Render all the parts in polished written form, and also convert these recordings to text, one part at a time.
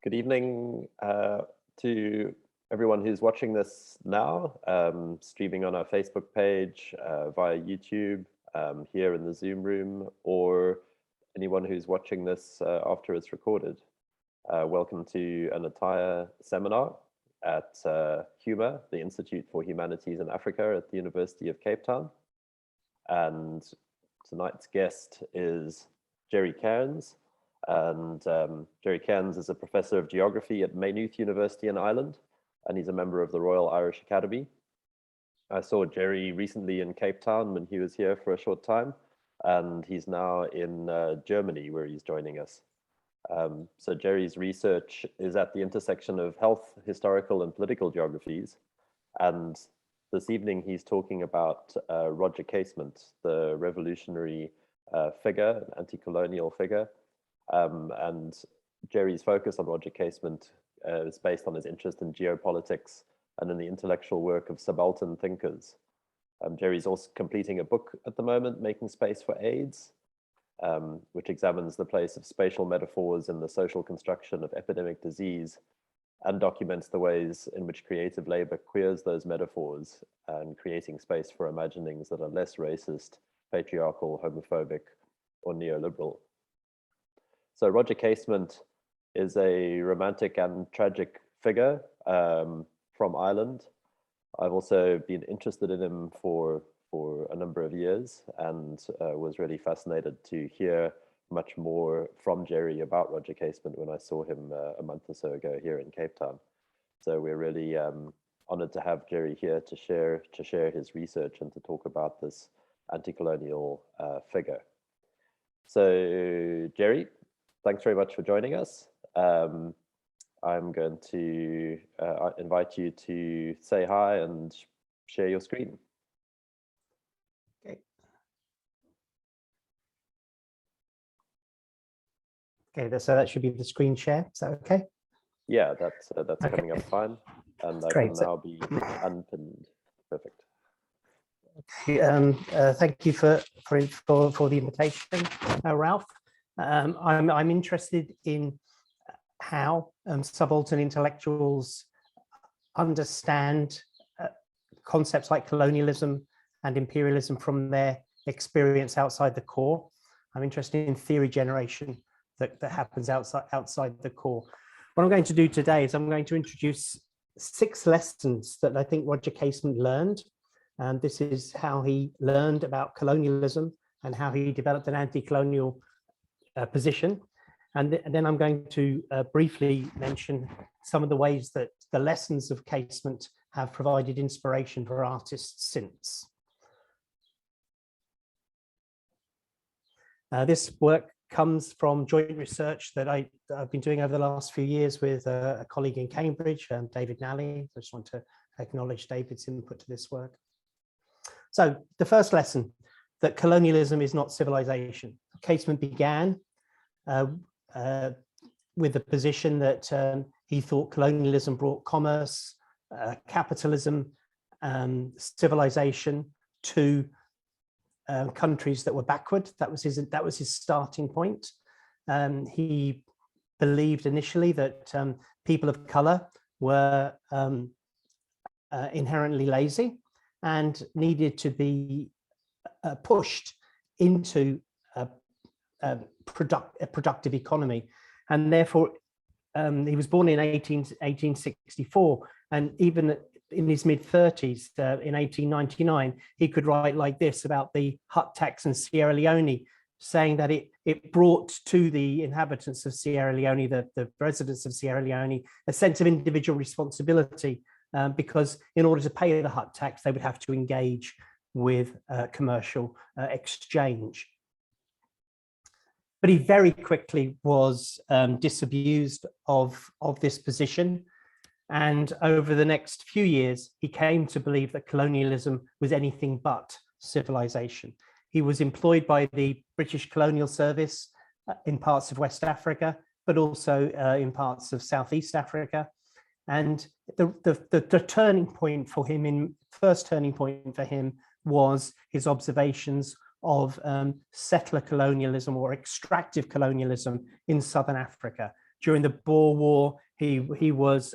Good evening to everyone who's watching this now, streaming on our Facebook page, via YouTube, here in the Zoom room, or anyone who's watching this after it's recorded. Welcome to an entire seminar at HUMA, the Institute for Humanities in Africa at the University of Cape Town. And tonight's guest is Gerry Kearns. And Gerry Kearns is a professor of geography at Maynooth University in Ireland, and he's a member of the Royal Irish Academy. I saw Gerry recently in Cape Town when he was here for a short time, and he's now in Germany where he's joining us. So Gerry's research is at the intersection of health, historical, and political geographies. And this evening he's talking about Roger Casement, the revolutionary figure, an anti-colonial figure. And Gerry's focus on Roger Casement is based on his interest in geopolitics and in the intellectual work of subaltern thinkers. Gerry's also completing a book at the moment, Making Space for AIDS, which examines the place of spatial metaphors in the social construction of epidemic disease and documents the ways in which creative labor queers those metaphors and creating space for imaginings that are less racist, patriarchal, homophobic, or neoliberal. So Roger Casement is a romantic and tragic figure from Ireland. I've also been interested in him for a number of years and was really fascinated to hear much more from Gerry about Roger Casement when I saw him a month or so ago here in Cape Town. So we're really honored to have Gerry here to share his research and to talk about this anti-colonial figure. So Gerry, thanks very much for joining us. I'm going to invite you to say hi and share your screen. Okay, so that should be the screen share. Is that okay? Yeah, that's okay. Coming up fine, and I can now be unpinned. Perfect. Thank you for the invitation, Ralph. I'm interested in how subaltern intellectuals understand concepts like colonialism and imperialism from their experience outside the core. I'm interested in theory generation that happens outside the core. What I'm going to do today is I'm going to introduce 6 lessons that I think Roger Casement learned. And this is how he learned about colonialism and how he developed an anti-colonial position. And then I'm going to briefly mention some of the ways that the lessons of Casement have provided inspiration for artists since. This work comes from joint research that I've been doing over the last few years with a colleague in Cambridge, David Nally. I just want to acknowledge David's input to this work. So the first lesson, that colonialism is not civilization. Casement began with the position that he thought colonialism brought commerce, capitalism, civilization to countries that were backward. That was his starting point. He believed initially that people of color were inherently lazy and needed to be pushed into a productive economy, and therefore he was born in 1864, and even in his mid-30s, in 1899, he could write like this about the hut tax in Sierra Leone, saying that it brought to the inhabitants of Sierra Leone, the residents of Sierra Leone, a sense of individual responsibility, because in order to pay the hut tax, they would have to engage with commercial exchange. But he very quickly was disabused of this position. And over the next few years, he came to believe that colonialism was anything but civilization. He was employed by the British Colonial Service in parts of West Africa, but also in parts of Southeast Africa. And the turning point for him, first turning point for him, was his observations of settler colonialism or extractive colonialism in Southern Africa. During the Boer War, he was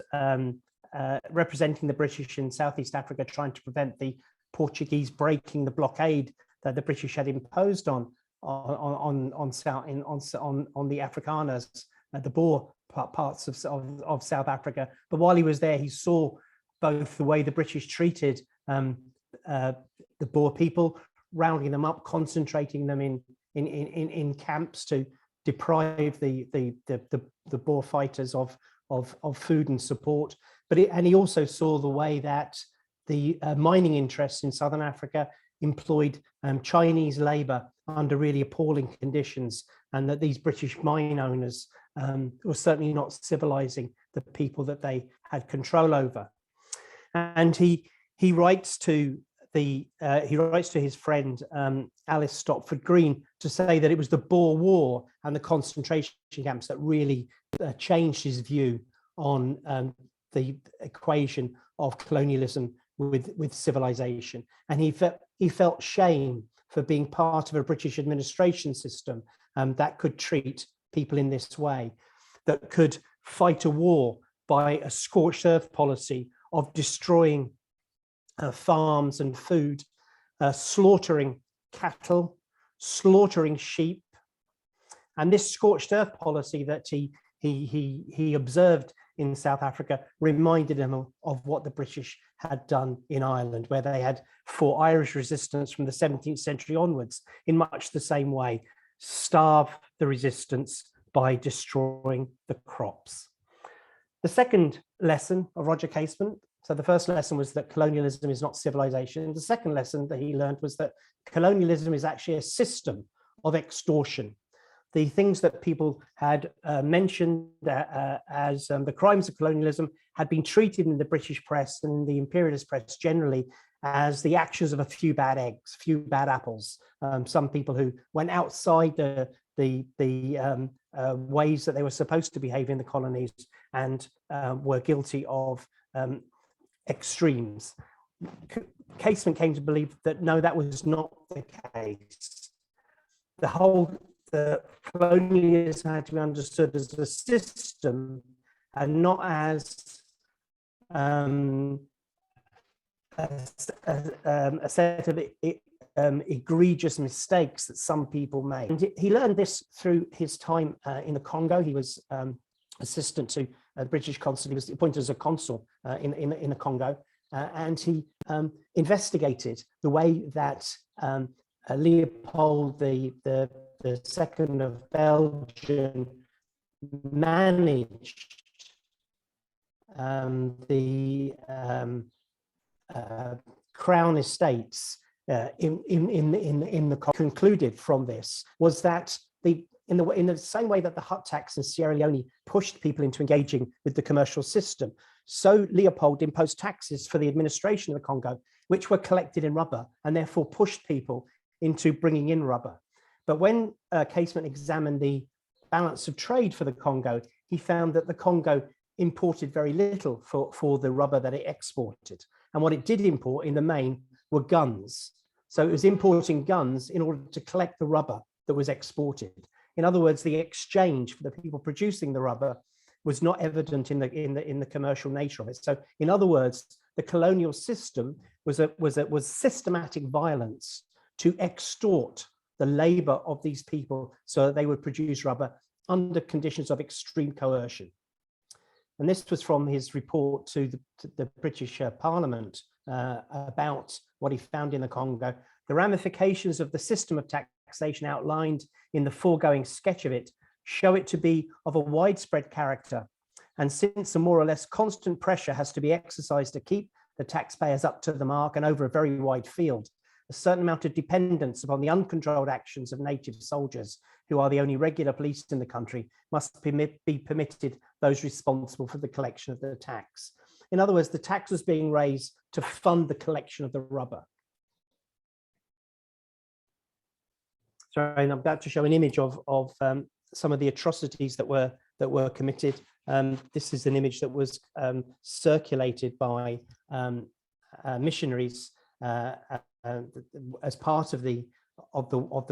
representing the British in Southeast Africa, trying to prevent the Portuguese breaking the blockade that the British had imposed on the Afrikaners, the Boer parts of South Africa. But while he was there, he saw both the way the British treated the Boer people, rounding them up, concentrating them in camps to deprive the Boer fighters of food and support. And he also saw the way that the mining interests in Southern Africa employed Chinese labor under really appalling conditions, and that these British mine owners were certainly not civilizing the people that they had control over. And he writes to his friend Alice Stopford Green to say that it was the Boer War and the concentration camps that really changed his view on the equation of colonialism with civilization. And he felt shame for being part of a British administration system that could treat people in this way, that could fight a war by a scorched earth policy of destroying farms and food, slaughtering cattle, slaughtering sheep. And this scorched earth policy that he observed in South Africa reminded him of what the British had done in Ireland, where they had fought Irish resistance from the 17th century onwards in much the same way, starve the resistance by destroying the crops. The second lesson of Roger Casement, so the first lesson was that colonialism is not civilization. The second lesson that he learned was that colonialism is actually a system of extortion. The things that people had mentioned as the crimes of colonialism had been treated in the British press and in the imperialist press generally as the actions of a few bad eggs, few bad apples. Some people who went outside the ways that they were supposed to behave in the colonies and were guilty of extremes. Casement came to believe that no, that was not the case. The colonialism had to be understood as a system and not as a set of egregious mistakes that some people made. And he learned this through his time in the Congo. He was assistant to the British consul. He was appointed as a consul in the Congo, and he investigated the way that Leopold the Second of Belgium managed the Crown estates in the concluded from this was that in the same way that the hut tax in Sierra Leone pushed people into engaging with the commercial system, so Leopold imposed taxes for the administration of the Congo, which were collected in rubber and therefore pushed people into bringing in rubber. But when Casement examined the balance of trade for the Congo, he found that the Congo imported very little for the rubber that it exported. And what it did import in the main were guns. So it was importing guns in order to collect the rubber that was exported. In other words, the exchange for the people producing the rubber was not evident in the commercial nature of it. So in other words, the colonial system was systematic violence to extort the labor of these people so that they would produce rubber under conditions of extreme coercion. And this was from his report to the British Parliament about what he found in the Congo. The ramifications of the system of taxation outlined in the foregoing sketch of it show it to be of a widespread character. And since a more or less constant pressure has to be exercised to keep the taxpayers up to the mark and over a very wide field, a certain amount of dependence upon the uncontrolled actions of native soldiers, who are the only regular police in the country, must be permitted those responsible for the collection of the tax. In other words, the tax was being raised to fund the collection of the rubber. So I'm about to show an image of some of the atrocities that were committed. This is an image that was circulated by missionaries as part of the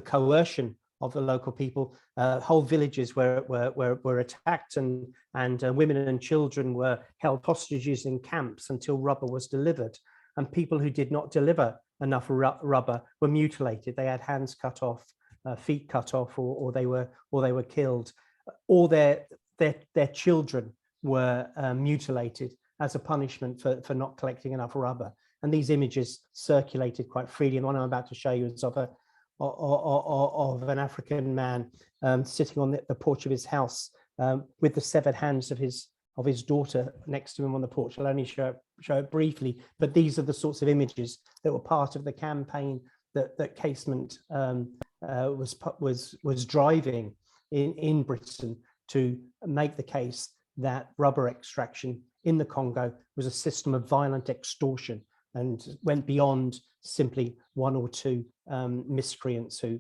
coercion of the local people. Whole villages were attacked, and women and children were held hostages in camps until rubber was delivered. And people who did not deliver enough rubber were mutilated. They had hands cut off, feet cut off, or they were killed. Or their children were mutilated as a punishment for not collecting enough rubber. And these images circulated quite freely. And the one I'm about to show you is of an African man sitting on the porch of his house with the severed hands of his daughter next to him on the porch. I'll only show it briefly, but these are the sorts of images that were part of the campaign that Casement was driving in Britain to make the case that rubber extraction in the Congo was a system of violent extortion and went beyond simply one or two miscreants who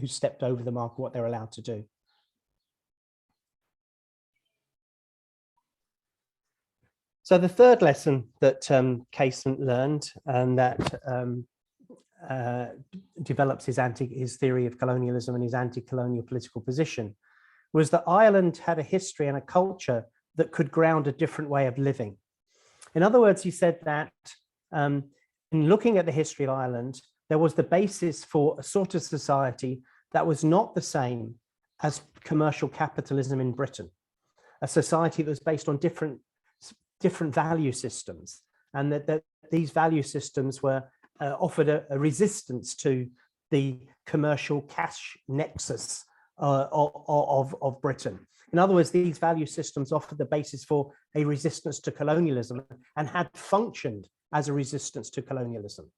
stepped over the mark of what they're allowed to do. So the third lesson that Casement learned, and that develops his theory of colonialism and his anti-colonial political position, was that Ireland had a history and a culture that could ground a different way of living. In other words, he said that in looking at the history of Ireland, there was the basis for a sort of society that was not the same as commercial capitalism in Britain, a society that was based on different value systems, and that these value systems were offered a resistance to the commercial cash nexus of Britain. In other words, these value systems offered the basis for a resistance to colonialism and had functioned as a resistance to colonialism.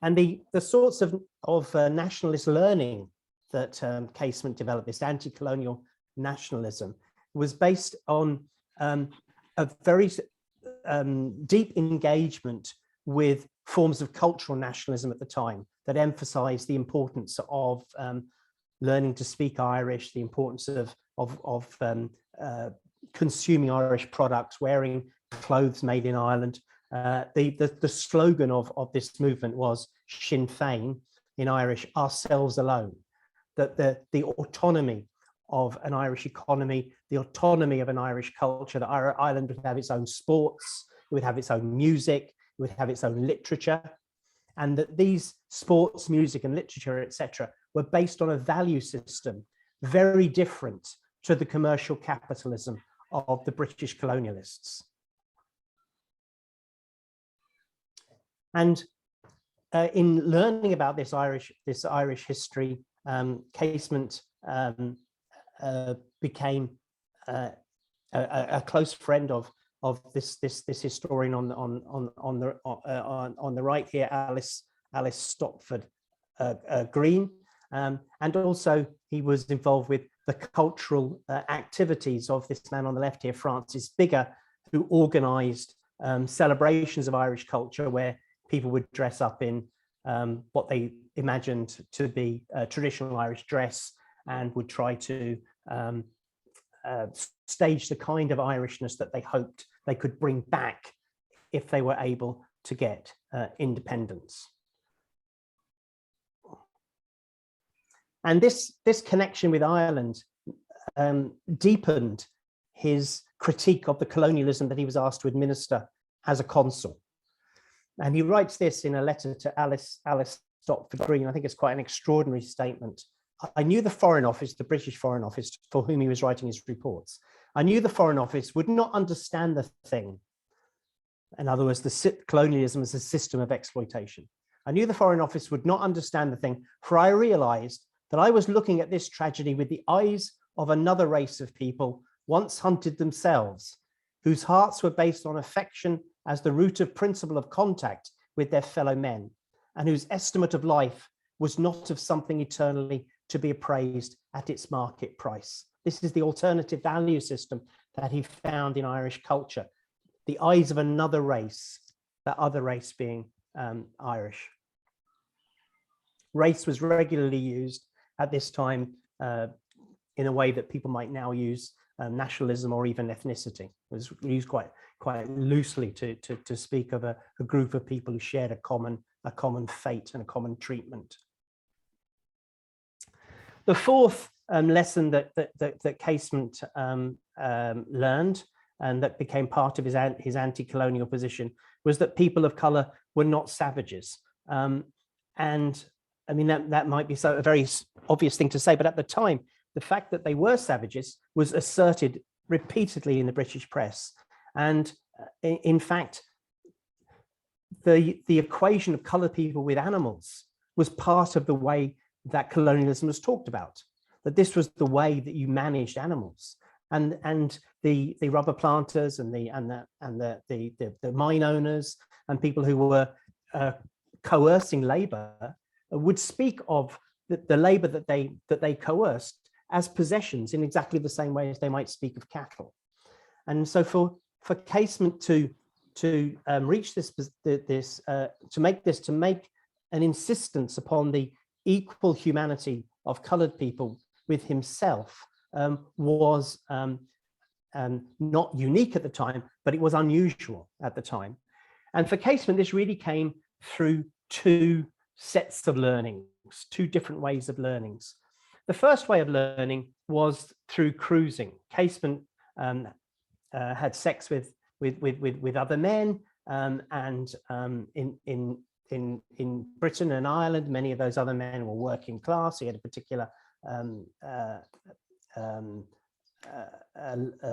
And the sorts of nationalist learning that Casement developed, this anti-colonial nationalism, was based on a very deep engagement with forms of cultural nationalism at the time that emphasized the importance of learning to speak Irish, the importance of consuming Irish products, wearing clothes made in Ireland. The slogan of this movement was Sinn Féin, in Irish, ourselves alone, that the autonomy of an Irish economy, the autonomy of an Irish culture, that Ireland would have its own sports, it would have its own music, it would have its own literature, and that these sports, music and literature, etc., were based on a value system very different to the commercial capitalism of the British colonialists. And in learning about this Irish history, Casement became a close friend of this historian on the right here, Alice Stopford Green, and also he was involved with the cultural activities of this man on the left here, Francis Bigger, who organised celebrations of Irish culture where people would dress up in what they imagined to be traditional Irish dress, and would try to stage the kind of Irishness that they hoped they could bring back if they were able to get independence. And this connection with Ireland deepened his critique of the colonialism that he was asked to administer as a consul. And he writes this in a letter to Alice Stopford Green. I think it's quite an extraordinary statement. I knew the Foreign Office, the British Foreign Office, for whom he was writing his reports. I knew the Foreign Office would not understand the thing. In other words, the colonialism as a system of exploitation. I knew the Foreign Office would not understand the thing, for I realized that I was looking at this tragedy with the eyes of another race of people once hunted themselves, whose hearts were based on affection as the root of principle of contact with their fellow men, and whose estimate of life was not of something eternally to be appraised at its market price. This is the alternative value system that he found in Irish culture, the eyes of another race, that other race being Irish. Race was regularly used at this time in a way that people might now use nationalism or even ethnicity. It was used quite loosely to speak of a group of people who shared a common fate and a common treatment. The fourth lesson that Casement learned, and that became part of his anti-colonial position, was that people of color were not savages. And I mean, that might be a very obvious thing to say, but at the time, the fact that they were savages was asserted repeatedly in the British press. And in fact, the equation of colored people with animals was part of the way that colonialism was talked about, that this was the way that you managed animals. And the rubber planters and the mine owners and people who were coercing labor would speak of the labor that they coerced as possessions in exactly the same way as they might speak of cattle. And so for Casement to reach to make an insistence upon the equal humanity of colored people with himself was not unique at the time, but it was unusual at the time. And for Casement, this really came through two sets of learnings, two different ways of learnings. The first way of learning was through cruising. Casement had sex with other men, and in Britain and Ireland, many of those other men were working class. He had a particular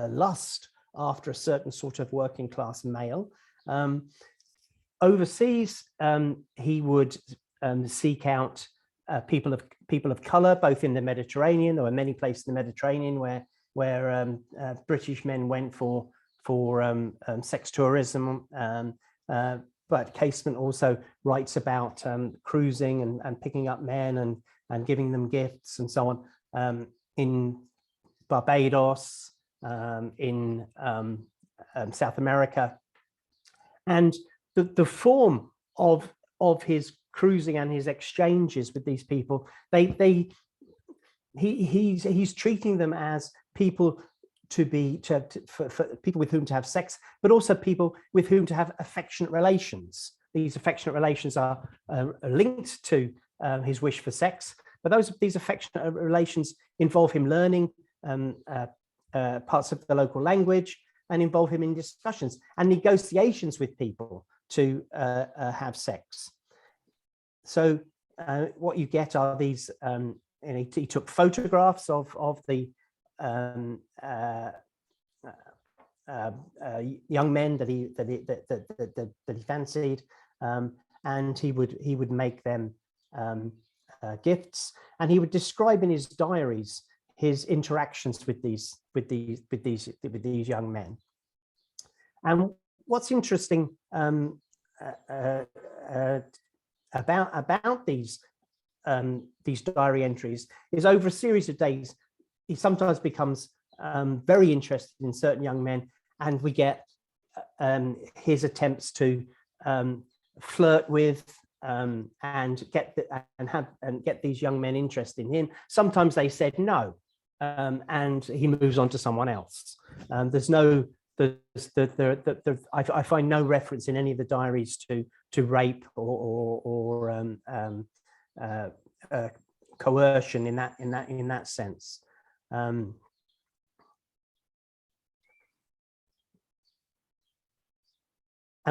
lust after a certain sort of working class male. Overseas, he would seek out people of color, both in the Mediterranean. There were many places in the Mediterranean where British men went for sex tourism. But Casement also writes about cruising and picking up men and giving them gifts and so on in Barbados, in South America. And the form of his cruising and his exchanges with these people, he's treating them as people for people with whom to have sex, but also people with whom to have affectionate relations. These affectionate relations are linked to his wish for sex, but these affectionate relations involve him learning parts of the local language and involve him in discussions and negotiations with people to have sex. So what you get are these, and he took photographs of the young men that he fancied, and he would make them gifts, and he would describe in his diaries his interactions with these young men. And what's interesting about these diary entries is, over a series of days, he sometimes becomes very interested in certain young men, and we get his attempts to flirt with and get these young men interested in him. Sometimes they said no, and he moves on to someone else. I find no reference in any of the diaries to rape or coercion in that sense. And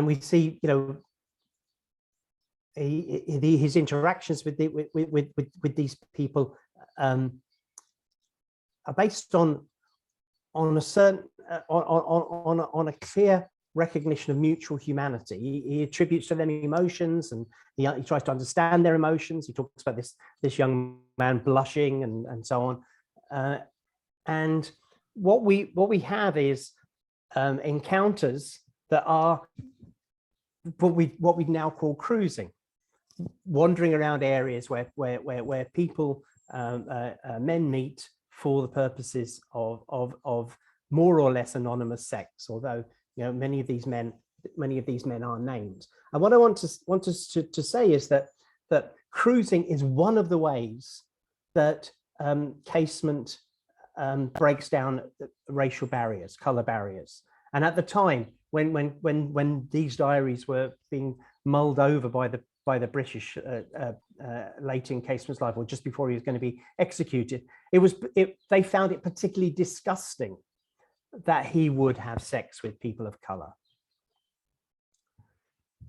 we see, his interactions with these people are based on a certain on a clear recognition of mutual humanity. He attributes to them emotions, and he tries to understand their emotions. He talks about this young man blushing and so on. And what we have is encounters that are what we now call cruising, wandering around areas where people, men meet for the purposes of more or less anonymous sex, although many of these men are named. And what I want us to say is that cruising is one of the ways that Casement breaks down racial barriers, color barriers. And at the time, when these diaries were being mulled over by the British late in Casement's life, or just before he was going to be executed, they found it particularly disgusting that he would have sex with people of color.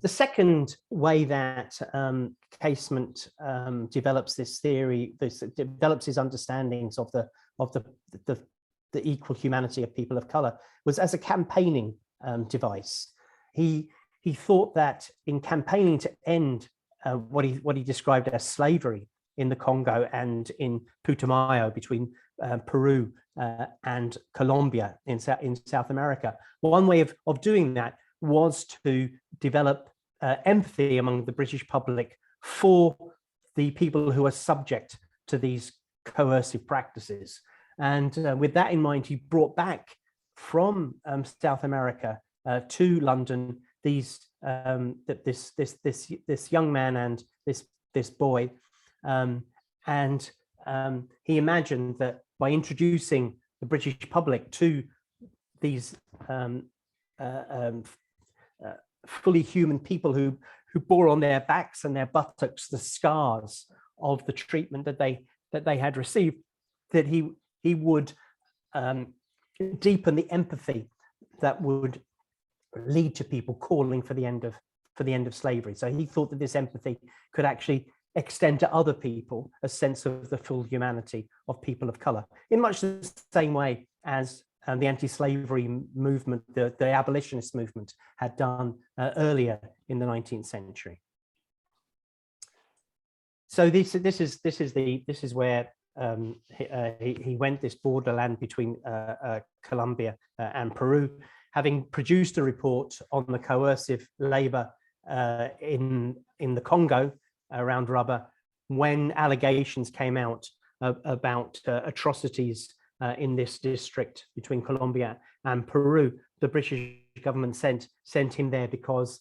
The second way that Casement develops this theory, develops his understandings of the equal humanity of people of color, was as a campaigning device. He thought that in campaigning to end what he described as slavery in the Congo and in Putumayo, between Peru and Colombia in South America, one way of doing that was to develop empathy among the British public for the people who are subject to these coercive practices. And with that in mind, he brought back from South America to London this young man and this boy, and he imagined that by introducing the British public to these fully human people who bore on their backs and their buttocks the scars of the treatment that they had received, that he would deepen the empathy that would lead to people calling for the end of slavery. So he thought that this empathy could actually extend to other people a sense of the full humanity of people of color, in much the same way as the anti-slavery movement, the abolitionist movement, had done earlier in the 19th century. So this is where he went, this borderland between Colombia and Peru, having produced a report on the coercive labor in the Congo around rubber, when allegations came out about atrocities in this district between Colombia and Peru. The British government sent him there because,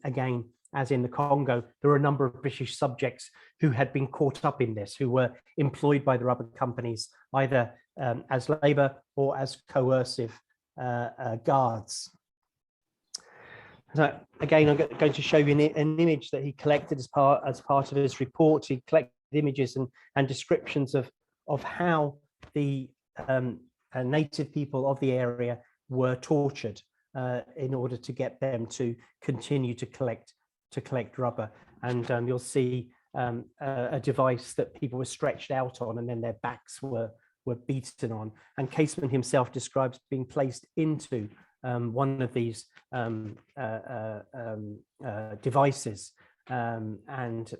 again, as in the Congo, there were a number of British subjects who had been caught up in this, who were employed by the rubber companies, either as labor or as coercive guards. So again, I'm going to show you an image that he collected as part of his report. He collected images and descriptions of how the native people of the area were tortured in order to get them to continue to collect rubber. And you'll see a device that people were stretched out on, and then their backs were beaten on. And Casement himself describes being placed into one of these devices, and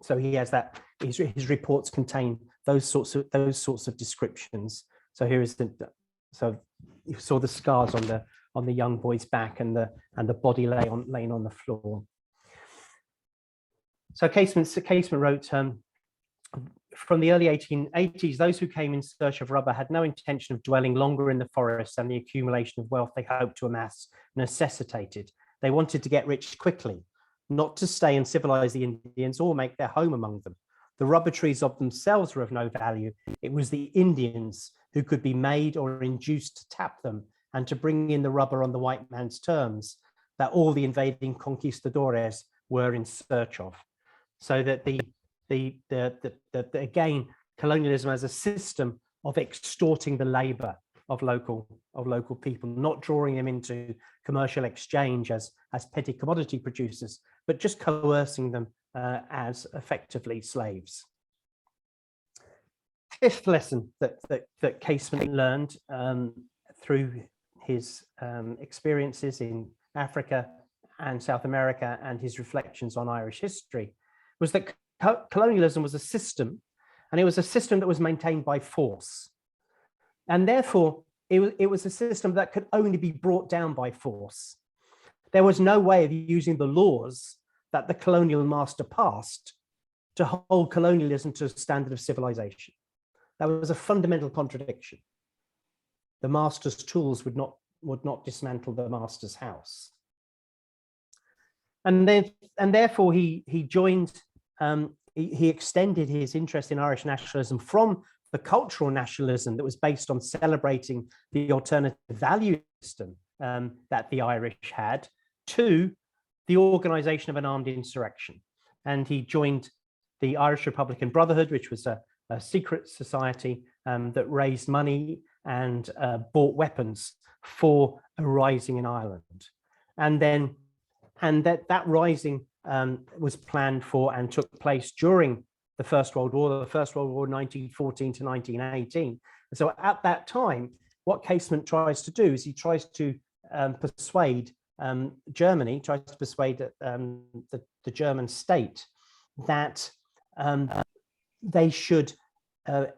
so he has that. His reports contain those sorts of descriptions. So here is so you saw the scars on the young boy's back, and the body laying on the floor. So Casement wrote, from the early 1880s, those who came in search of rubber had no intention of dwelling longer in the forests, and the accumulation of wealth they hoped to amass necessitated. They wanted to get rich quickly, not to stay and civilize the Indians or make their home among them. The rubber trees of themselves were of no value. It was the Indians who could be made or induced to tap them and to bring in the rubber on the white man's terms that all the invading conquistadores were in search of. So that again, colonialism as a system of extorting the labor of local people, not drawing them into commercial exchange as petty commodity producers, but just coercing them as effectively slaves. Fifth lesson that Casement learned through his experiences in Africa and South America and his reflections on Irish history was that colonialism was a system, and it was a system that was maintained by force. And therefore, it was a system that could only be brought down by force. There was no way of using the laws that the colonial master passed to hold colonialism to a standard of civilization. That was a fundamental contradiction. The master's tools would not dismantle the master's house. And therefore he joined. He extended his interest in Irish nationalism from the cultural nationalism that was based on celebrating the alternative value system that the Irish had, to the organization of an armed insurrection. And he joined the Irish Republican Brotherhood, which was a secret society that raised money and bought weapons for a rising in Ireland. And that rising was planned for and took place during the First World War, 1914 to 1918. And so at that time, what Casement tries to do is he tries to persuade Germany, tries to persuade the German state that they should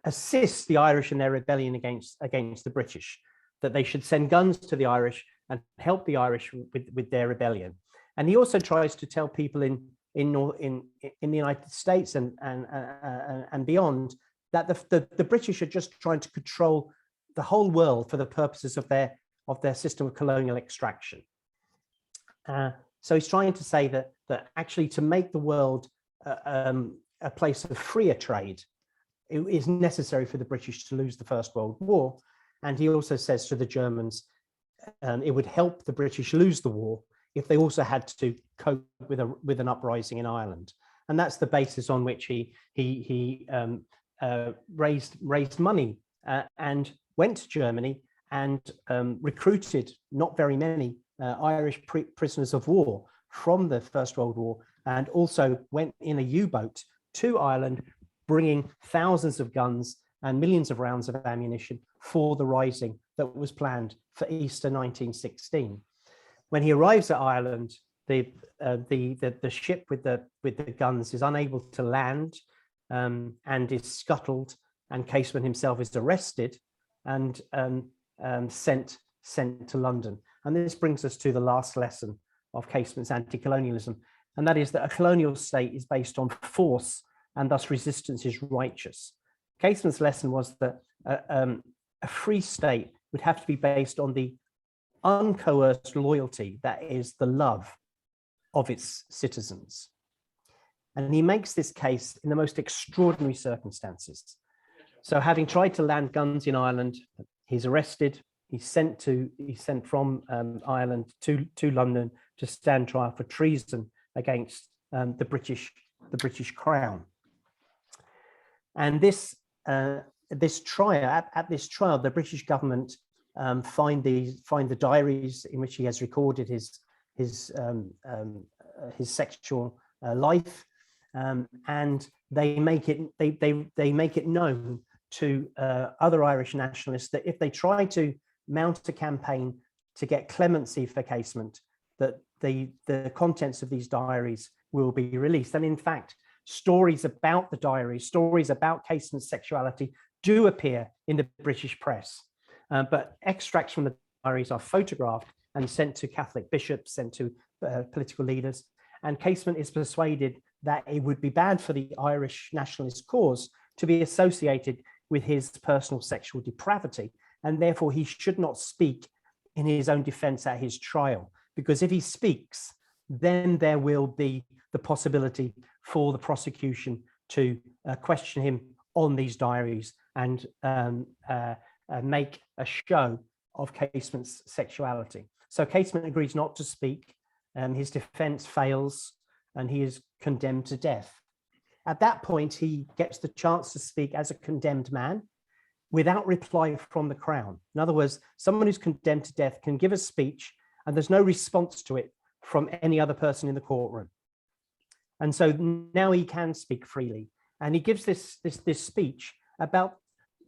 assist the Irish in their rebellion against the British, that they should send guns to the Irish and help the Irish with their rebellion. And he also tries to tell people in the United States and beyond that the British are just trying to control the whole world for the purposes of their system of colonial extraction. So he's trying to say that actually to make the world a place of freer trade, it is necessary for the British to lose the First World War. And he also says to the Germans, it would help the British lose the war if they also had to cope with an uprising in Ireland. And that's the basis on which he raised money and went to Germany and recruited not very many Irish prisoners of war from the First World War, and also went in a U-boat to Ireland, bringing thousands of guns and millions of rounds of ammunition for the rising that was planned for Easter 1916. When he arrives at Ireland, the ship with the guns is unable to land and is scuttled, and Casement himself is arrested and sent to London. And this brings us to the last lesson of Casement's anti-colonialism, and that is that a colonial state is based on force, and thus resistance is righteous. Casement's lesson was that a free state would have to be based on the uncoerced loyalty, that is the love of its citizens. And he makes this case in the most extraordinary circumstances. So having tried to land guns in Ireland, he's arrested, he's sent from Ireland to London to stand trial for treason against the British Crown. And this trial, at this trial, the British government find the diaries in which he has recorded his sexual life, and they make it known to other Irish nationalists that if they try to mount a campaign to get clemency for Casement, that the contents of these diaries will be released. And in fact, stories about the diaries, stories about Casement's sexuality do appear in the British press, but extracts from the diaries are photographed and sent to Catholic bishops, sent to political leaders. And Casement is persuaded that it would be bad for the Irish nationalist cause to be associated with his personal sexual depravity, and therefore he should not speak in his own defense at his trial, because if he speaks, then there will be the possibility for the prosecution to question him on these diaries and make a show of Casement's sexuality. So Casement agrees not to speak, his defense fails, and he is condemned to death. At that point, he gets the chance to speak as a condemned man without reply from the Crown. In other words, someone who's condemned to death can give a speech and there's no response to it from any other person in the courtroom. And so now he can speak freely. And he gives this speech about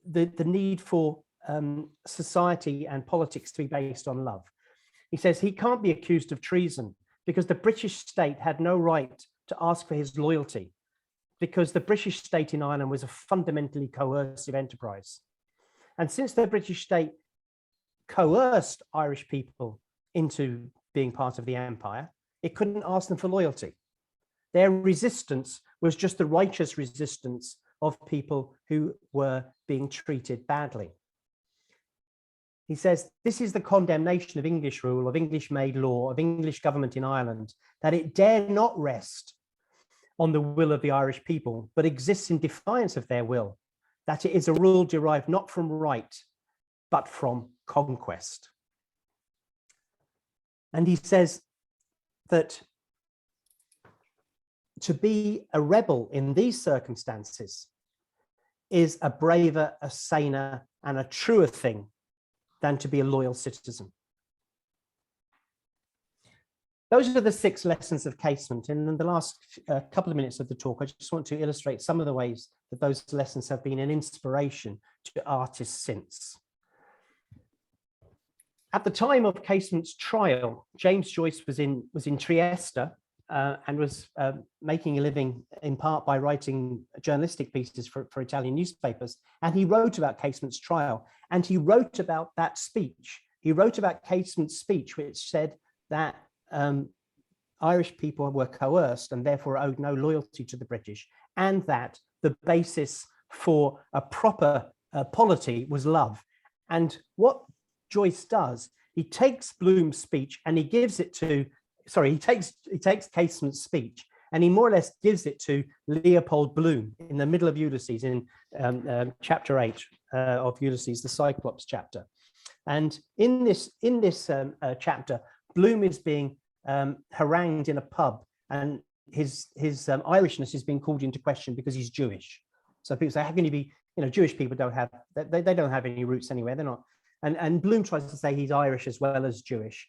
the need for society and politics to be based on love. He says he can't be accused of treason because the British state had no right to ask for his loyalty, because the British state in Ireland was a fundamentally coercive enterprise. And since the British state coerced Irish people into being part of the empire, it couldn't ask them for loyalty. Their resistance was just the righteous resistance of people who were being treated badly. He says, this is the condemnation of English rule, of English-made law, of English government in Ireland, that it dare not rest on the will of the Irish people, but exists in defiance of their will, that it is a rule derived not from right, but from conquest. And he says that to be a rebel in these circumstances is a braver, a saner, and a truer thing than to be a loyal citizen. Those are the 6 lessons of Casement. And in the last couple of minutes of the talk, I just want to illustrate some of the ways that those lessons have been an inspiration to artists since. At the time of Casement's trial, James Joyce was in Trieste and was making a living in part by writing journalistic pieces for Italian newspapers. And he wrote about Casement's trial, and he wrote about that speech. He wrote about Casement's speech, which said that Irish people were coerced and therefore owed no loyalty to the British, and that the basis for a proper polity was love. And what Joyce does, he takes Bloom's speech and he gives it to, he takes Casement's speech and he more or less gives it to Leopold Bloom in the middle of Ulysses, in chapter 8 of Ulysses, the Cyclops chapter. And in this chapter, Bloom is being harangued in a pub, and his Irishness is being called into question because he's Jewish. So people say, how can you be, Jewish people don't have, they don't have any roots anywhere. They're not. And Bloom tries to say he's Irish as well as Jewish.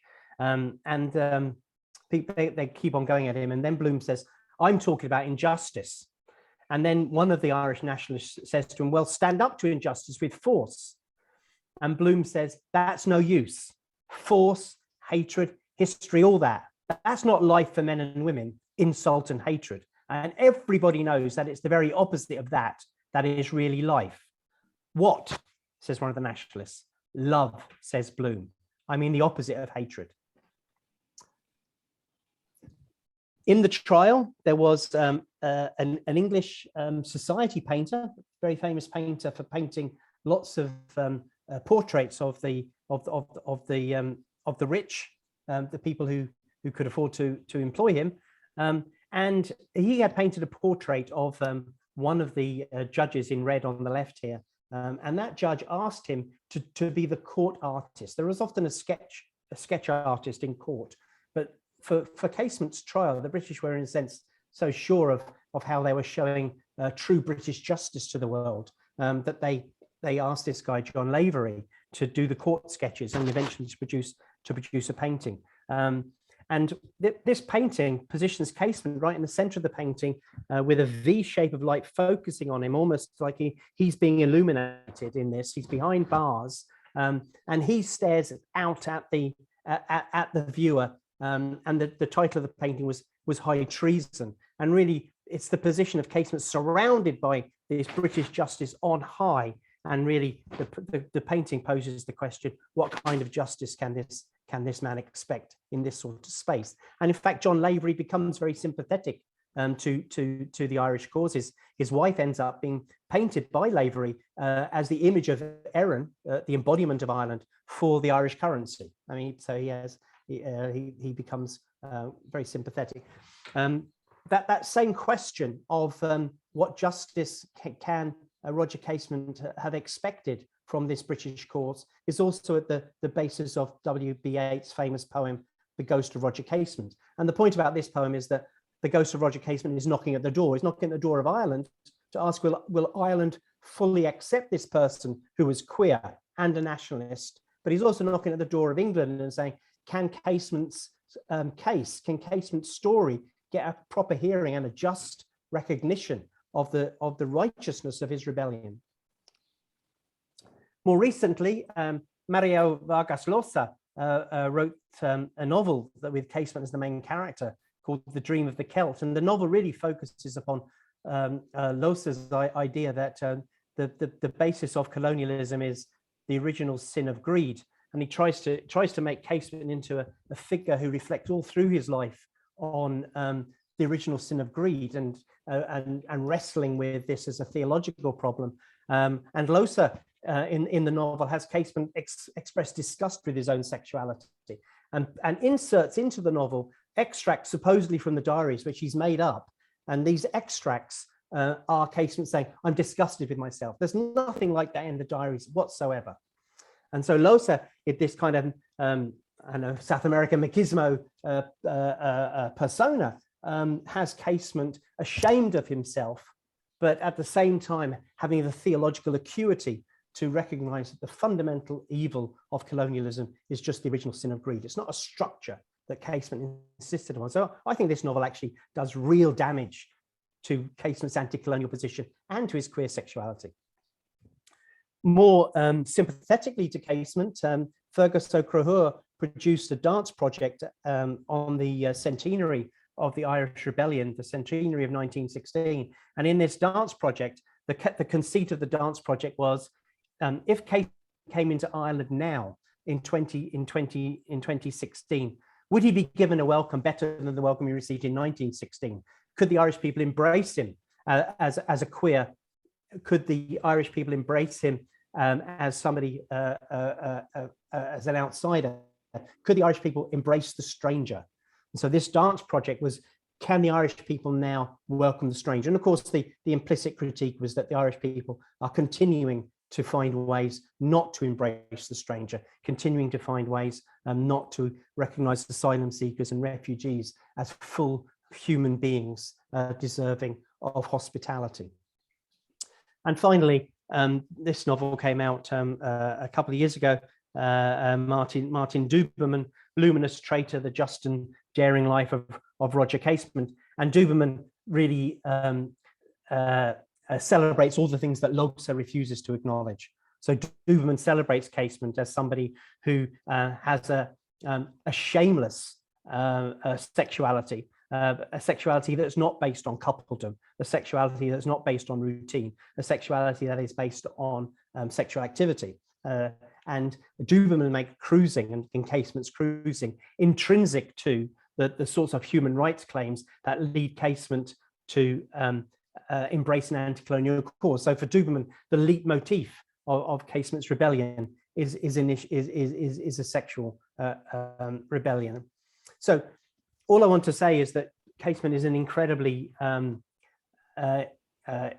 People, they keep on going at him. And then Bloom says, I'm talking about injustice. And then one of the Irish nationalists says to him, well, stand up to injustice with force. And Bloom says, that's no use. Force, hatred, history, all that. That's not life for men and women, insult and hatred. And everybody knows that it's the very opposite of that is really life. What, says one of the nationalists? Love, says Bloom. I mean the opposite of hatred. In the trial, there was an English society painter, very famous painter for painting lots of portraits of the rich, the people who could afford to employ him, and he had painted a portrait of one of the judges in red on the left here, and that judge asked him to be the court artist. There was often a sketch artist in court, but for Casement's trial, the British were in a sense so sure of how they were showing true British justice to the world that they asked this guy John Lavery to do the court sketches and eventually to produce a painting. This painting positions Casement right in the center of the painting with a V shape of light focusing on him, almost like he's being illuminated in this. He's behind bars, and he stares out at the viewer. And the title of the painting was High Treason. And really, it's the position of Casement surrounded by this British justice on high. And really, the painting poses the question: what kind of justice can this man expect in this sort of space? And in fact, John Lavery becomes very sympathetic to the Irish cause. His wife ends up being painted by Lavery as the image of Erin, the embodiment of Ireland, for the Irish currency. I mean, so he becomes very sympathetic. That same question of what justice can Roger Casement have expected from this British cause is also at the basis of W.B. Yeats' famous poem, The Ghost of Roger Casement. And the point about this poem is that the ghost of Roger Casement is knocking at the door. He's knocking at the door of Ireland to ask, will Ireland fully accept this person who was queer and a nationalist? But he's also knocking at the door of England and saying, can Casement's case, can Casement's story get a proper hearing and a just recognition of the righteousness of his rebellion? More recently, Mario Vargas Llosa wrote a novel with Casement as the main character called The Dream of the Celt. And the novel really focuses upon Llosa's idea that the basis of colonialism is the original sin of greed. And he tries to make Casement into a figure who reflects all through his life on the original sin of greed and wrestling with this as a theological problem. And Llosa in the novel has Casement express disgust with his own sexuality and inserts into the novel extracts supposedly from the diaries, which he's made up. And these extracts are Casement saying, I'm disgusted with myself. There's nothing like that in the diaries whatsoever. And so Llosa, this kind of South American machismo persona, has Casement ashamed of himself, but at the same time having the theological acuity to recognize that the fundamental evil of colonialism is just the original sin of greed. It's not a structure that Casement insisted on. So I think this novel actually does real damage to Casement's anti-colonial position and to his queer sexuality. More sympathetically to Casement, Fergus O'Crohur produced a dance project on the centenary of the Irish Rebellion, the centenary of 1916. And in this dance project, the conceit of the dance project was, if Casement came into Ireland now in 2016, would he be given a welcome better than the welcome he received in 1916? Could the Irish people embrace him as a queer? Could the Irish people embrace him as somebody, as an outsider? Could the Irish people embrace the stranger? And so this dance project was, can the Irish people now welcome the stranger? And of course, the implicit critique was that the Irish people are continuing to find ways not to embrace the stranger, continuing to find ways not to recognize asylum seekers and refugees as full human beings deserving of hospitality. And finally, this novel came out a couple of years ago. Martin Duberman, Luminous Traitor, The Just and Daring Life of Roger Casement. And Duberman really celebrates all the things that Logsa refuses to acknowledge. So Duberman celebrates Casement as somebody who has a shameless sexuality, a sexuality that's not based on coupledom, a sexuality that's not based on routine, a sexuality that is based on sexual activity. And Duberman make cruising and Casement's cruising intrinsic to the sorts of human rights claims that lead Casement to embrace an anti-colonial cause. So for Duberman, the leitmotif of Casement's rebellion is a sexual rebellion. So all I want to say is that Casement is an incredibly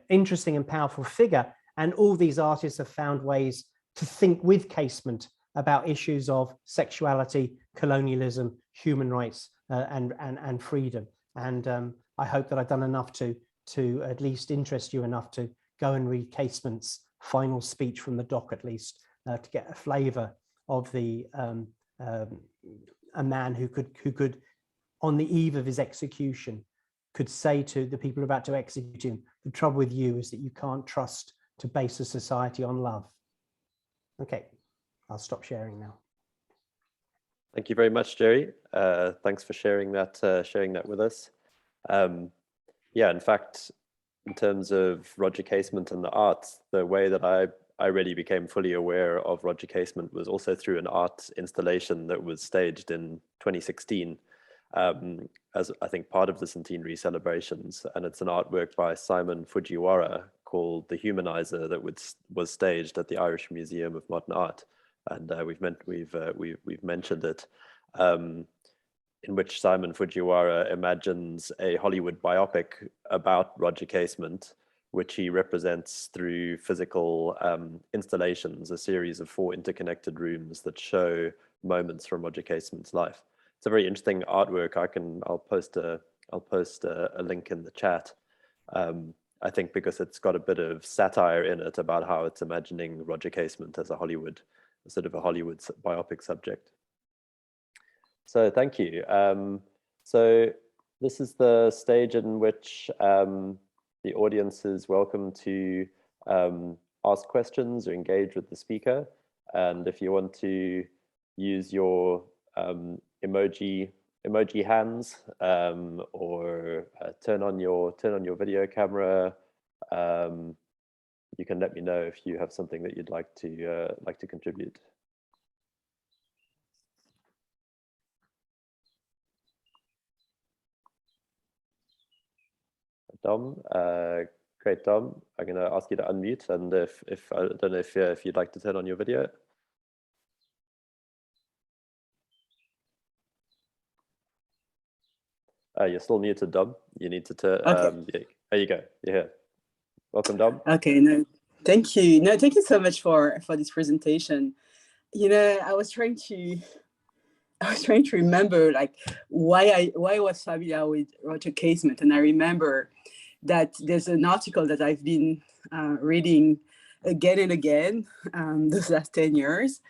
interesting and powerful figure, and all these artists have found ways to think with Casement about issues of sexuality, colonialism, human rights, and freedom. And I hope that I've done enough to at least interest you enough to go and read Casement's final speech from the dock, at least, to get a flavour of a man who could, on the eve of his execution, could say to the people about to execute him, the trouble with you is that you can't trust to base a society on love. Okay, I'll stop sharing now. Thank you very much, Gerry. Thanks for sharing that with us. Yeah, in fact, in terms of Roger Casement and the arts, the way that I really became fully aware of Roger Casement was also through an art installation that was staged in 2016 as I think part of the centenary celebrations. And it's an artwork by Simon Fujiwara called The Humanizer that was staged at the Irish Museum of Modern Art. And we've mentioned it, in which Simon Fujiwara imagines a Hollywood biopic about Roger Casement, which he represents through physical installations, a series of 4 interconnected rooms that show moments from Roger Casement's life. It's a very interesting artwork. I'll post a link in the chat. I think because it's got a bit of satire in it about how it's imagining Roger Casement as a sort of a Hollywood biopic subject. So thank you. So this is the stage in which the audience is welcome to ask questions or engage with the speaker. And if you want to use your emoji hands or turn on your video camera, you can let me know if you have something that you'd like to contribute. Dom, great, Dom. I'm going to ask you to unmute, and if I don't know if you'd like to turn on your video. You're still muted, Dom. You need to turn. Okay. There you go. You're here. Welcome, Dom. Okay. No, thank you. No, thank you so much for this presentation. You know, I was trying to I was trying to remember like why I was familiar with Roger Casement, and I remember that there's an article that I've been reading again and again those last 10 years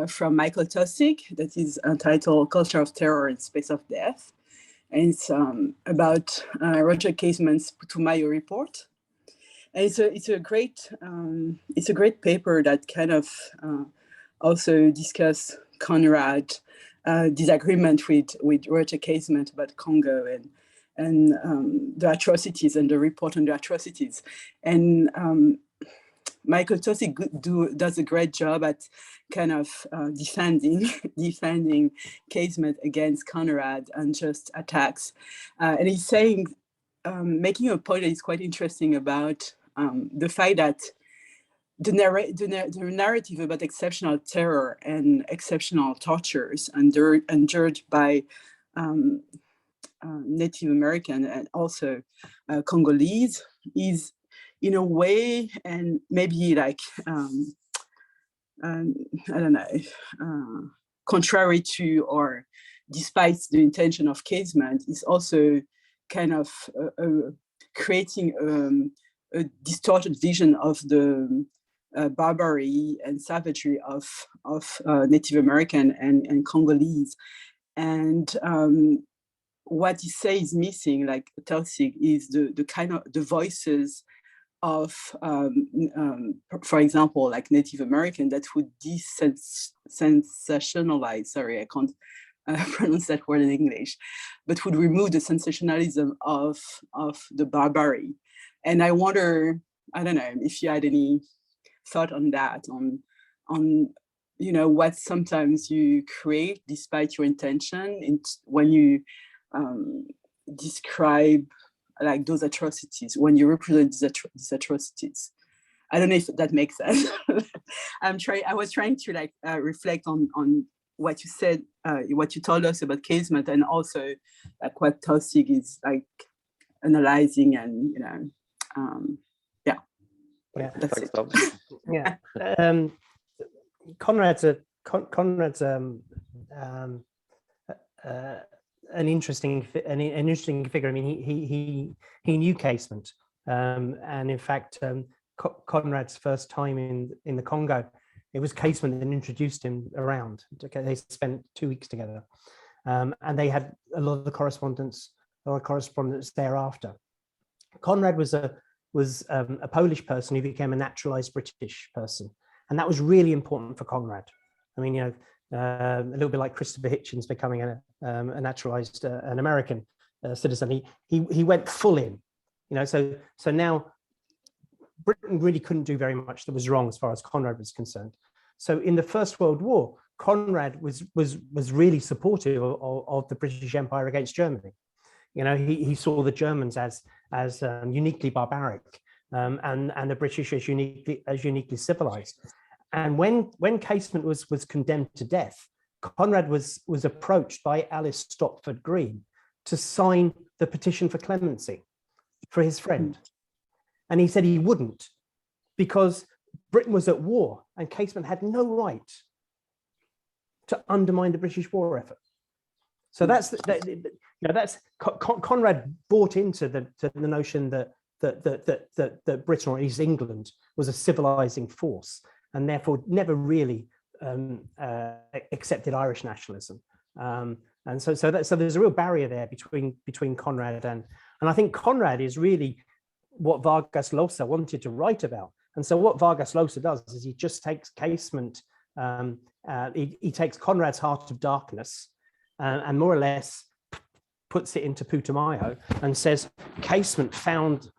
from Michael Taussig that is entitled Culture of Terror in Space of Death. And it's about Roger Casement's Putumayo report. And it's a great paper that kind of also discuss Conrad disagreement with Roger Casement about Congo and the atrocities and the report on the atrocities. And Michael Taussig does a great job at kind of defending Casement against Conrad and just attacks. And he's saying, making a point that is quite interesting about the fact that the narrative about exceptional terror and exceptional tortures endured by Native American and also Congolese is, in a way, and maybe like I don't know, contrary to or despite the intention of Casement, is also kind of creating a distorted vision of the barbarity and savagery of Native American and Congolese. And what he says is missing, like Taussig, is the kind of the voices of, for example, like Native American that would sensationalize, sorry, I can't pronounce that word in English, but would remove the sensationalism of the barbarity. And I wonder, I don't know, if you had any thought on that, on you know, what sometimes you create despite your intention when you describe like those atrocities, when you represent these atrocities. I don't know if that makes sense. I was trying to like reflect on what you said, what you told us about Casement, and also like what Taussig is like analyzing, and you know, yeah, that's it. Yeah. Conrad's an interesting figure. I mean, he knew Casement, and in fact, Conrad's first time in the Congo, it was Casement that introduced him around. They spent 2 weeks together, and they had a lot of correspondence thereafter. Conrad was a Polish person who became a naturalized British person, and that was really important for Conrad. I mean, you know, a little bit like Christopher Hitchens becoming a naturalized an American citizen. He went full in, you know. So now Britain really couldn't do very much that was wrong as far as Conrad was concerned. So in the First World War, Conrad was really supportive of the British Empire against Germany. You know, he saw the Germans as uniquely barbaric, and the British as uniquely civilized. And when Casement was condemned to death, Conrad was approached by Alice Stopford Green to sign the petition for clemency for his friend, and he said he wouldn't because Britain was at war and Casement had no right to undermine the British war effort. So that's Conrad bought into the notion that Britain, or East England, was a civilizing force, and therefore never really accepted Irish nationalism. And so there's a real barrier there between Conrad and I think Conrad is really what Vargas Llosa wanted to write about. And so what Vargas Llosa does is he just takes Casement, he takes Conrad's Heart of Darkness and more or less puts it into Putumayo and says Casement found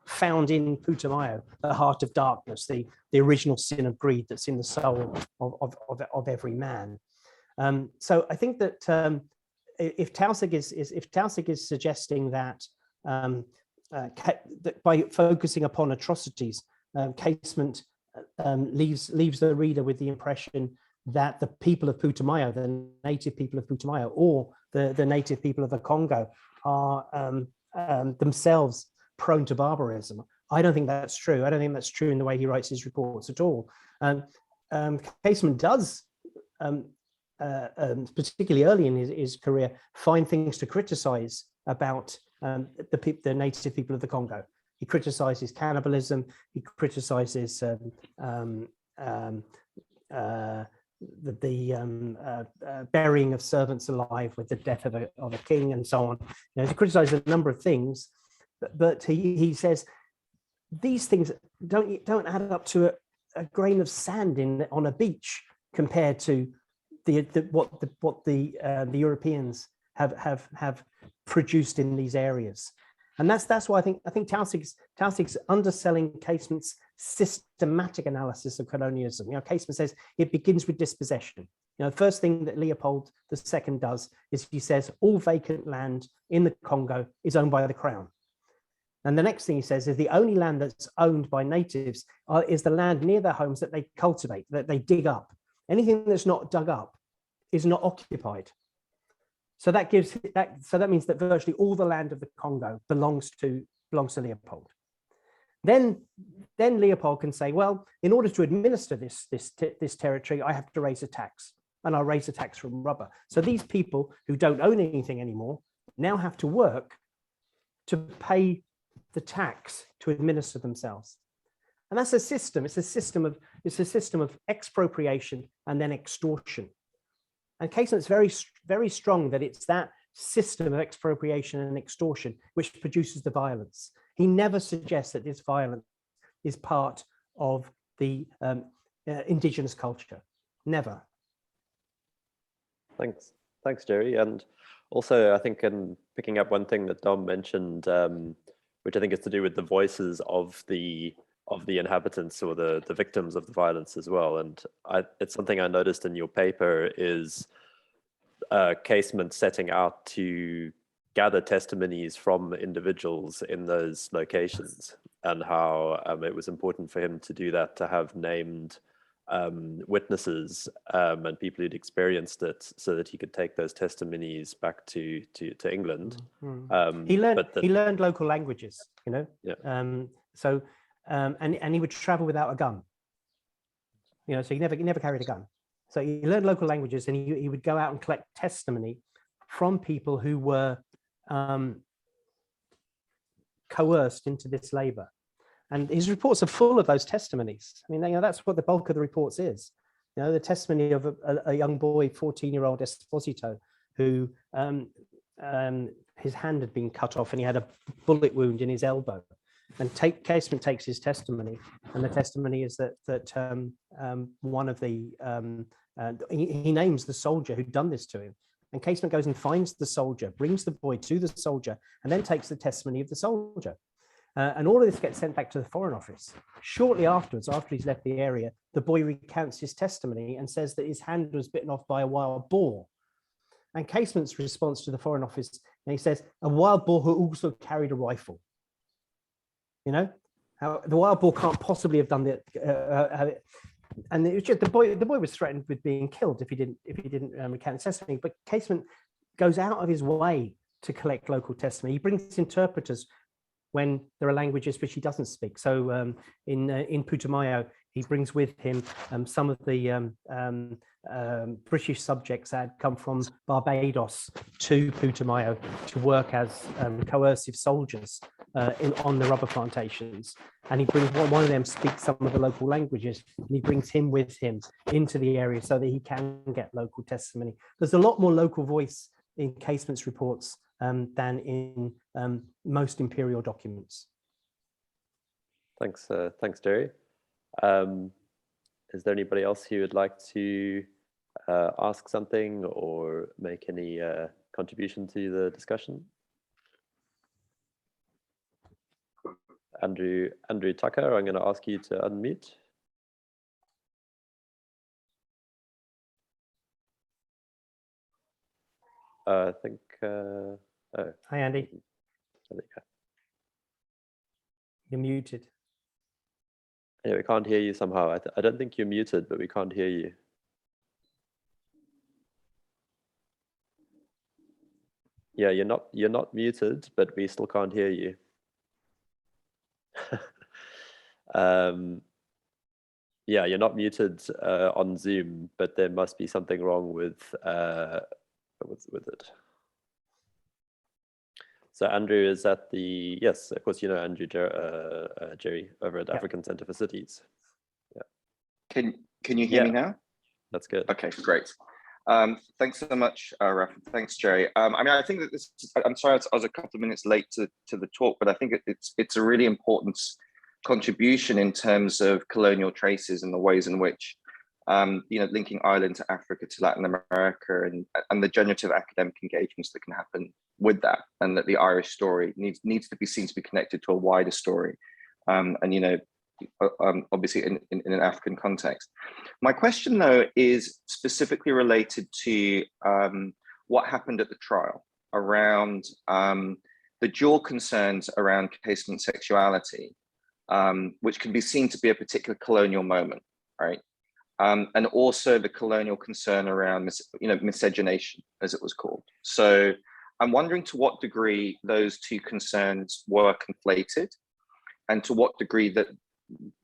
in Putumayo the heart of darkness, the original sin of greed that's in the soul of every man. So I think that if Taussig is suggesting that that by focusing upon atrocities, Casement leaves the reader with the impression that the people of Putumayo, the native people of Putumayo, or the native people of the Congo are themselves prone to barbarism. I don't think that's true. I don't think that's true in the way he writes his reports at all. Casement does particularly early in his career, find things to criticize about the native people of the Congo. He criticizes cannibalism. He criticizes burying of servants alive with the death of a king and so on. You know, he criticizes a number of things, but he says these things don't add up to a grain of sand on a beach compared to what the Europeans have produced in these areas. And that's why I think Tausig's underselling Casement's systematic analysis of colonialism. You know, Casement says it begins with dispossession. You know, the first thing that Leopold II does is he says all vacant land in the Congo is owned by the crown. And the next thing he says is the only land that's owned by natives is the land near their homes that they cultivate, that they dig up. Anything that's not dug up is not occupied. So that means that virtually all the land of the Congo belongs to Leopold. Then Leopold can say, well, in order to administer this territory, I have to raise a tax, and I'll raise a tax from rubber. So these people who don't own anything anymore now have to work to pay the tax to administer themselves. And that's a system. It's a system of expropriation and then extortion. And Casement's very, very strong that it's that system of expropriation and extortion which produces the violence. He never suggests that this violence is part of the indigenous culture. Never. Thanks, Gerry. And also, I think in picking up one thing that Dom mentioned, which I think is to do with the voices of the inhabitants or the victims of the violence as well. And it's something I noticed in your paper is Casement setting out to gather testimonies from individuals in those locations, and how it was important for him to do that, to have named witnesses and people who'd experienced it, so that he could take those testimonies back to England. He learned local languages, you know. Yeah. And he would travel without a gun, you know. So he never carried a gun. So he learned local languages, and he would go out and collect testimony from people who were coerced into this labor. And his reports are full of those testimonies. I mean, you know, that's what the bulk of the reports is. You know, the testimony of a young boy, 14-year-old Esposito, who his hand had been cut off and he had a bullet wound in his elbow. And Casement takes his testimony, and the testimony is that one of the he names the soldier who'd done this to him. And Casement goes and finds the soldier, brings the boy to the soldier, and then takes the testimony of the soldier. And all of this gets sent back to the Foreign Office. Shortly afterwards, after he's left the area, the boy recounts his testimony and says that his hand was bitten off by a wild boar. And Casement's response to the Foreign Office, and he says, a wild boar who also carried a rifle. You know, how the wild boar can't possibly have done that. And it was just the boy was threatened with being killed if he didn't recount his testimony. But Casement goes out of his way to collect local testimony. He brings interpreters when there are languages which he doesn't speak. So in Putumayo, he brings with him some of the British subjects that had come from Barbados to Putumayo to work as coercive soldiers on the rubber plantations. And he brings one of them speaks some of the local languages, and he brings him with him into the area so that he can get local testimony. There's a lot more local voice in Casement's reports than in most imperial documents. Thanks, Gerry. Is there anybody else who would like to ask something or make any contribution to the discussion? Andrew Tucker, I'm going to ask you to unmute. I think. Oh. Hi, Andy. There we go. You're muted. Yeah, we can't hear you somehow. I don't think you're muted, but we can't hear you. Yeah, you're not muted, but we still can't hear you. Yeah, you're not muted on Zoom, but there must be something wrong with it. So Andrew is at the, yes, of course, you know Andrew, Gerry, over at African Center for Cities. Yeah. Can you hear me now? That's good. Okay, great. Thanks so much, Raf. Thanks, Gerry. I mean, I think that this, I'm sorry I was a couple of minutes late to the talk, but I think it's a really important contribution in terms of colonial traces and the ways in which, you know, linking Ireland to Africa, to Latin America, and the generative academic engagements that can happen with that, and that the Irish story needs to be seen to be connected to a wider story, and you know, obviously in an African context. My question, though, is specifically related to what happened at the trial around the dual concerns around casement sexuality, which can be seen to be a particular colonial moment, right? And also the colonial concern around, you know, miscegenation, as it was called. So I'm wondering to what degree those two concerns were conflated, and to what degree that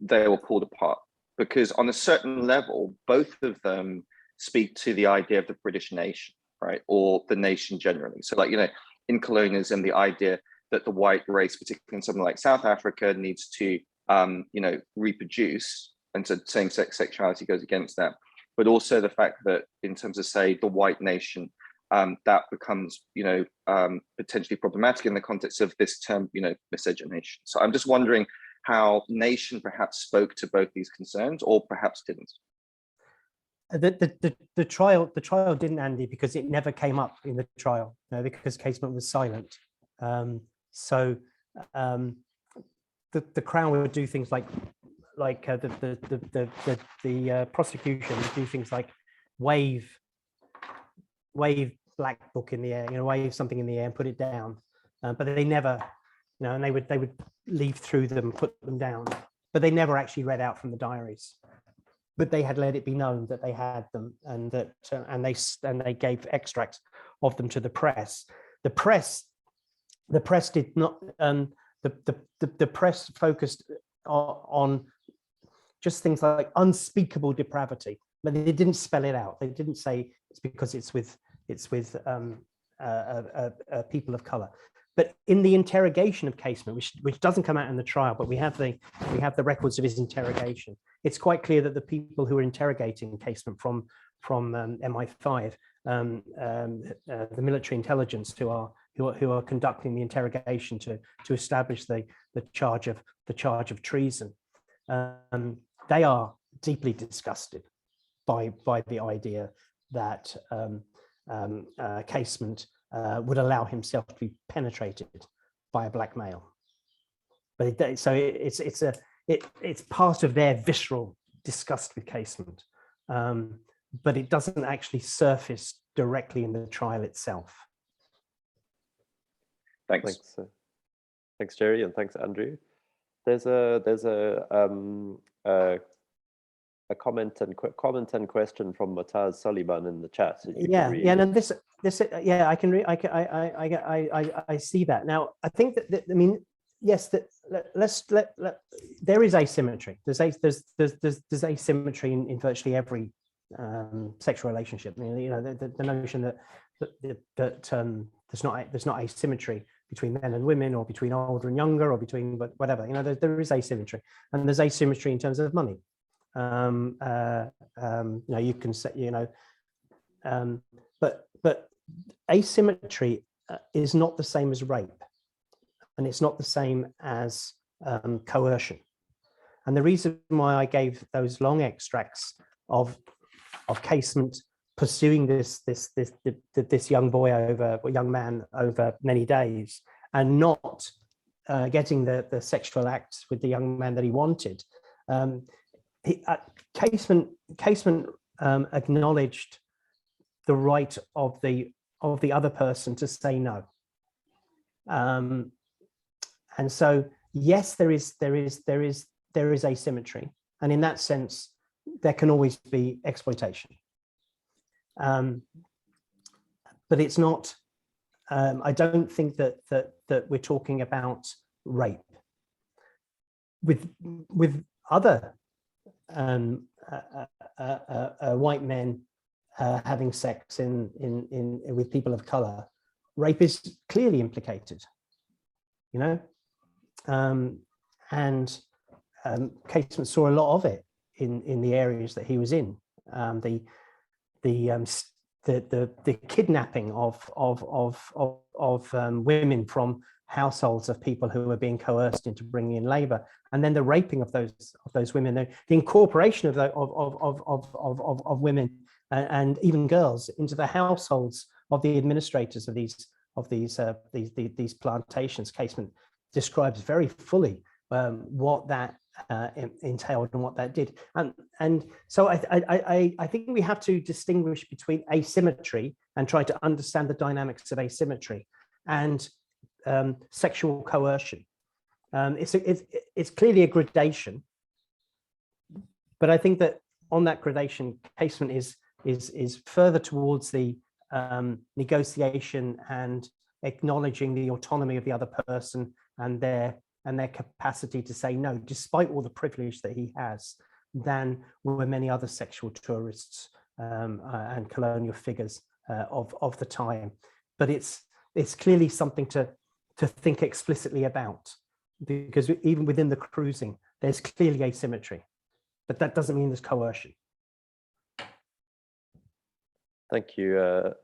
they were pulled apart. Because on a certain level, both of them speak to the idea of the British nation, right? Or the nation generally. So like, you know, in colonialism, the idea that the white race, particularly in something like South Africa, needs to, you know, reproduce, and so same-sex sexuality goes against that. But also the fact that in terms of, say, the white nation, that becomes, you know, potentially problematic in the context of this term, you know, miscegenation. So I'm just wondering how nation perhaps spoke to both these concerns, or perhaps didn't. The trial didn't, Andy, because it never came up in the trial, because Casement was silent. So the Crown would do things like the prosecution would do things like wave black book in the air, you know, wave something in the air and put it down, but they never, you know, and they would leaf through them, put them down, but they never actually read out from the diaries. But they had let it be known that they had them, and that and they gave extracts of them to the press. The press did not. The press focused on just things like unspeakable depravity, but they didn't spell it out. They didn't say it's because it's with people of color. But in the interrogation of Casement, which doesn't come out in the trial, but we have the records of his interrogation. It's quite clear that the people who were interrogating Casement from MI5, the military intelligence who are conducting the interrogation to establish the charge of treason, they are deeply disgusted by the idea that Casement would allow himself to be penetrated by a black male. But it's part of their visceral disgust with Casement, but it doesn't actually surface directly in the trial itself. Thanks. Thanks, Gerry, and thanks, Andrew. There's a comment and question from Mataz Soliman in the chat. No, I can read. I see that now. I think that I mean, yes, there is asymmetry. There's asymmetry in virtually every sexual relationship. I mean, you know, the notion that there's not asymmetry between men and women, or between older and younger, or between whatever. You know, there is asymmetry, and there's asymmetry in terms of money. You know, you can say, you know, but asymmetry is not the same as rape, and it's not the same as coercion. And the reason why I gave those long extracts of Casement pursuing this young man over many days, and not getting the sexual acts with the young man that he wanted, Casement acknowledged the right of the other person to say no, and so yes, there is asymmetry, and in that sense, there can always be exploitation. But it's not. I don't think that we're talking about rape. With other white men having sex with people of color, rape is clearly implicated, you know, and Casement saw a lot of it in the areas that he was in. The kidnapping of women from households of people who were being coerced into bringing in labor, and then the raping of those women, the incorporation of women and even girls into the households of the administrators of these plantations. Casement describes very fully what that entailed and what that did, and so I think we have to distinguish between asymmetry and try to understand the dynamics of asymmetry and sexual coercion. It's clearly a gradation, but I think that on that gradation, Casement is further towards the negotiation and acknowledging the autonomy of the other person and their capacity to say no, despite all the privilege that he has, than were many other sexual tourists and colonial figures of the time. But it's clearly something to think explicitly about, because even within the cruising, there's clearly asymmetry, but that doesn't mean there's coercion. Thank you,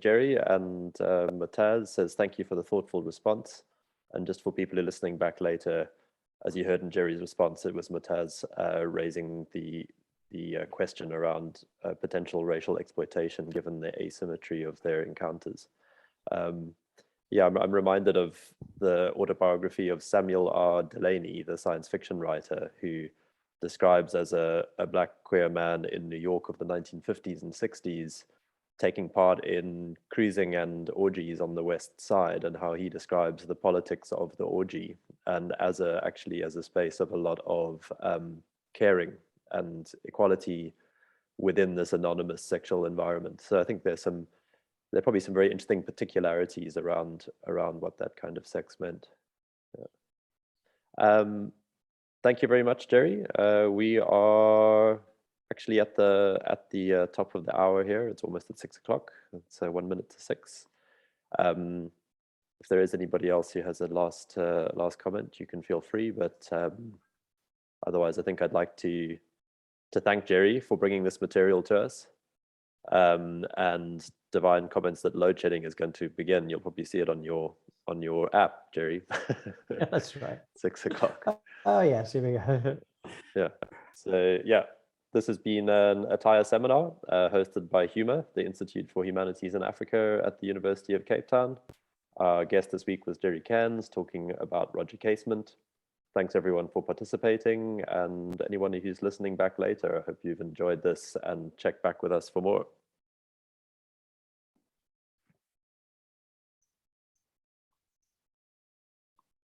Gerry. And Mataz says, thank you for the thoughtful response. And just for people who are listening back later, as you heard in Gerry's response, it was Mataz raising the question around potential racial exploitation given the asymmetry of their encounters. Yeah, I'm reminded of the autobiography of Samuel R. Delany, the science fiction writer, who describes as a Black queer man in New York of the 1950s and 60s, taking part in cruising and orgies on the West Side, and how he describes the politics of the orgy and actually as a space of a lot of caring and equality within this anonymous sexual environment. So I think there are probably some very interesting particularities around what that kind of sex meant. Yeah. Thank you very much, Gerry. We are actually at the top of the hour here. It's almost at 6 o'clock. It's 1 minute to 6. If there is anybody else who has a last comment, you can feel free. But otherwise, I think I'd like to thank Gerry for bringing this material to us. And Divine comments that load shedding is going to begin. You'll probably see it on your app, Gerry. Yeah, that's right. 6 o'clock. Oh yes, here we go. Yeah. So yeah, this has been an Attire seminar hosted by HUMA, the Institute for Humanities in Africa at the University of Cape Town. Our guest this week was Gerry Kearns, talking about Roger Casement. Thanks everyone for participating, and anyone who's listening back later, I hope you've enjoyed this and check back with us for more.